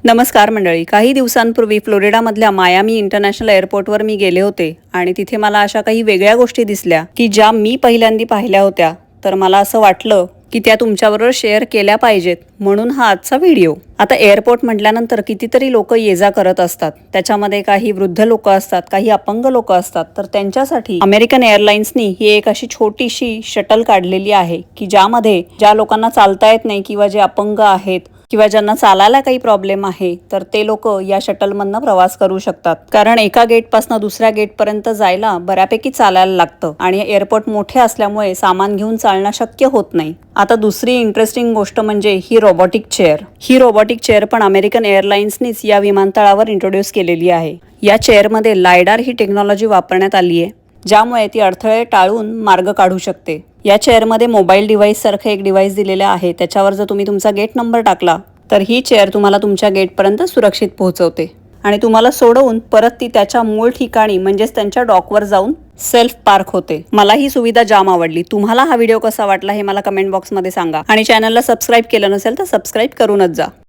नमस्कार मंडळी. काही दिवसांपूर्वी फ्लोरिडामधल्या मायामी इंटरनॅशनल एअरपोर्टवर मी गेले होते आणि तिथे मला अशा काही वेगळ्या गोष्टी दिसल्या की ज्या मी पहिल्यांदा पाहिल्या होत्या. तर मला असं वाटलं की त्या तुमच्याबरोबर शेअर केल्या पाहिजेत, म्हणून हा आजचा व्हिडिओ. आता एअरपोर्ट म्हटल्यानंतर कितीतरी लोक ये जा करत असतात. त्याच्यामध्ये काही वृद्ध लोक असतात, काही अपंग लोक असतात. तर त्यांच्यासाठी अमेरिकन एअरलाइन्सनी ही एक अशी छोटीशी शटल काढलेली आहे की ज्यामध्ये ज्या लोकांना चालता येत नाही किंवा जे अपंग आहेत किंवा ज्यांना चालायला काही प्रॉब्लेम आहे तर ते लोक या शटलमधनं प्रवास करू शकतात. कारण एका गेटपासून दुसऱ्या गेटपर्यंत जायला बऱ्यापैकी चालायला लागतं आणि एअरपोर्ट मोठे असल्यामुळे सामान घेऊन चालणं शक्य होत नाही. आता दुसरी इंटरेस्टिंग गोष्ट म्हणजे ही रोबोटिक चेअर. ही रोबोटिक चेअर पण अमेरिकन एअरलाइन्सनीच या विमानतळावर इंट्रोड्यूस केलेली आहे. या चेअरमध्ये लायडार ही टेक्नॉलॉजी वापरण्यात आली आहे, ज्यामुळे ती अडथळे टाळून मार्ग काढू शकते. या चेअरमध्ये मोबाईल डिव्हाइस सारखं एक डिव्हाइस दिलेलं आहे. त्याच्यावर जर तुम्ही तुमचा गेट नंबर टाकला तर ही चेअर तुम्हाला तुमच्या गेटपर्यंत सुरक्षित पोहोचवते आणि तुम्हाला सोडवून परत ती त्याच्या मूळ ठिकाणी म्हणजेच त्यांच्या डॉकवर जाऊन सेल्फ पार्क होते. मला ही सुविधा जाम आवडली. तुम्हाला हा व्हिडिओ कसा वाटला हे मला कमेंट बॉक्समध्ये सांगा आणि चॅनलला सबस्क्राईब केलं नसेल तर सबस्क्राईब करूनच जा.